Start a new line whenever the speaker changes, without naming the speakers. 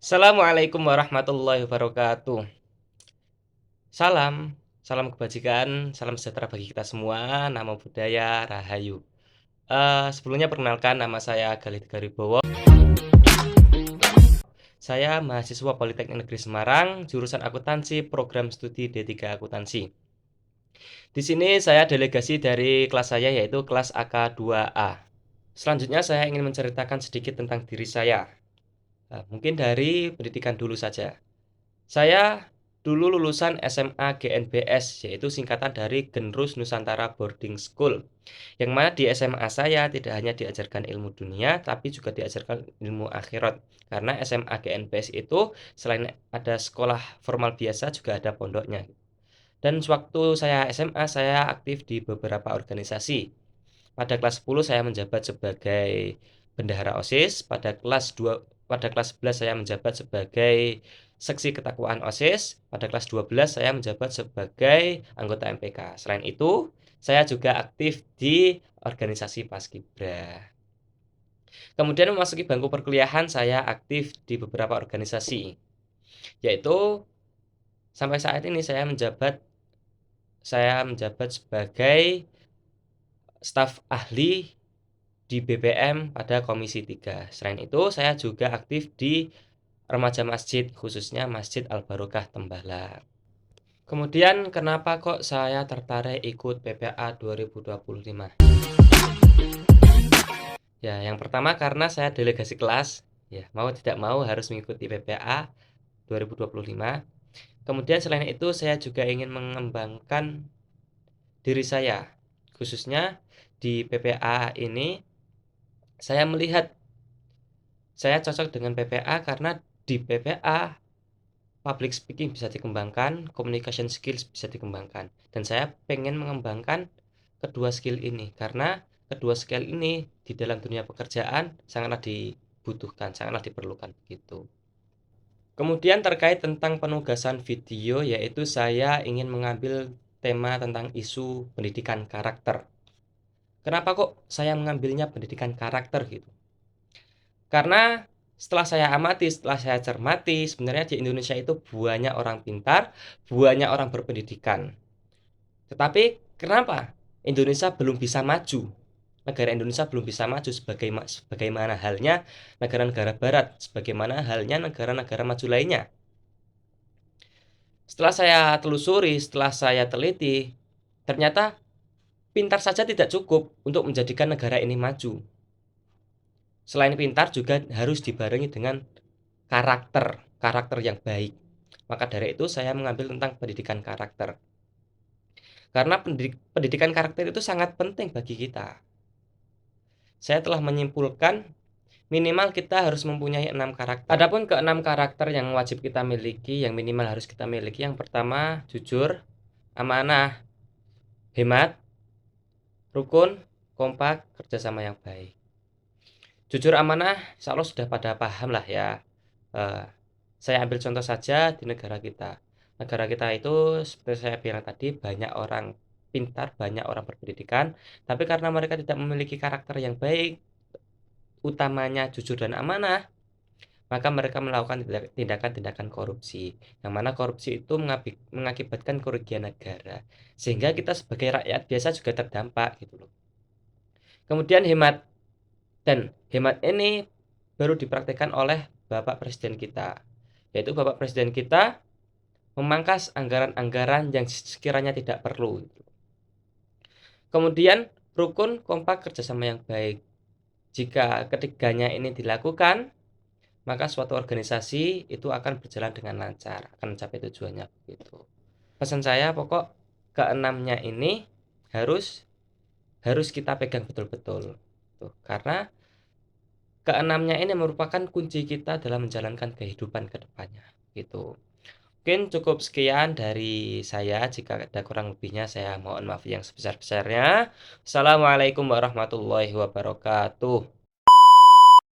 Assalamualaikum warahmatullahi wabarakatuh. Salam, salam kebajikan, salam sejahtera bagi kita semua, namo buddhaya, rahayu. Sebelumnya perkenalkan nama saya Galih Garibowo. Saya mahasiswa Politeknik Negeri Semarang, jurusan akuntansi, program studi D3 Akuntansi. Di sini saya delegasi dari kelas saya yaitu kelas AK2A. Selanjutnya saya ingin menceritakan sedikit tentang diri saya. Mungkin dari pendidikan dulu saja. Saya dulu lulusan SMA GNBS, yaitu singkatan dari Genrus Nusantara Boarding School. Yang mana di SMA saya tidak hanya diajarkan ilmu dunia, tapi juga diajarkan ilmu akhirat. Karena SMA GNBS itu selain ada sekolah formal biasa, juga ada pondoknya. Dan sewaktu saya SMA, saya aktif di beberapa organisasi. Pada kelas 10 saya menjabat sebagai bendahara OSIS, pada kelas 11 saya menjabat sebagai seksi ketakwaan OSIS, pada kelas 12 saya menjabat sebagai anggota MPK. Selain itu, saya juga aktif di organisasi Paskibra. Kemudian memasuki bangku perkuliahan, saya aktif di beberapa organisasi, yaitu sampai saat ini saya menjabat sebagai staf ahli di BPM pada Komisi 3. Selain itu, saya juga aktif di remaja masjid, khususnya Masjid Al-Barokah Tembalang. Kemudian, kenapa kok saya tertarik ikut PPA 2025? Ya, yang pertama karena saya delegasi kelas. Ya, mau tidak mau harus mengikuti PPA 2025. Kemudian selain itu, saya juga ingin mengembangkan diri saya. Khususnya di PPA ini, saya melihat saya cocok dengan PPA karena di PPA public speaking bisa dikembangkan, communication skills bisa dikembangkan. Dan saya pengen mengembangkan kedua skill ini karena kedua skill ini di dalam dunia pekerjaan sangatlah dibutuhkan, sangatlah diperlukan gitu. Kemudian terkait tentang penugasan video, yaitu saya ingin mengambil tema tentang isu pendidikan karakter. Kenapa kok saya mengambilnya pendidikan karakter gitu? Karena setelah saya cermati, sebenarnya di Indonesia itu banyak orang pintar, banyak orang berpendidikan. Tetapi kenapa Indonesia belum bisa maju? Negara Indonesia belum bisa maju sebagaimana halnya negara-negara barat, sebagaimana halnya negara-negara maju lainnya. Setelah saya telusuri, setelah saya teliti, ternyata pintar saja tidak cukup untuk menjadikan negara ini maju. Selain pintar juga harus dibarengi dengan karakter yang baik. Maka dari itu saya mengambil tentang pendidikan karakter. Karena pendidikan karakter itu sangat penting bagi kita. Saya telah menyimpulkan minimal kita harus mempunyai 6 karakter. Adapun ke-6 karakter yang wajib kita miliki, yang minimal harus kita miliki, yang pertama jujur, amanah, hemat, rukun, kompak, kerjasama yang baik. Jujur, amanah, insya Allah sudah pada paham lah ya. Saya ambil contoh saja di negara kita. Negara kita itu seperti saya bilang tadi banyak orang pintar, banyak orang berpendidikan, tapi karena mereka tidak memiliki karakter yang baik, utamanya jujur dan amanah, maka mereka melakukan tindakan-tindakan korupsi. Yang mana korupsi itu mengakibatkan kerugian negara. Sehingga kita sebagai rakyat biasa juga terdampak gitu loh. Kemudian hemat, dan hemat ini baru dipraktikkan oleh Bapak Presiden kita. Yaitu Bapak Presiden kita memangkas anggaran-anggaran yang sekiranya tidak perlu. Kemudian rukun, kompak, kerjasama yang baik. Jika ketiganya ini dilakukan, maka suatu organisasi itu akan berjalan dengan lancar, akan mencapai tujuannya begitu. Pesan saya pokok keenamnya ini harus kita pegang betul-betul. Tuh, karena keenamnya ini merupakan kunci kita dalam menjalankan kehidupan ke depannya gitu. Mungkin cukup sekian dari saya. Jika ada kurang lebihnya saya mohon maaf yang sebesar-besarnya. Assalamualaikum warahmatullahi wabarakatuh.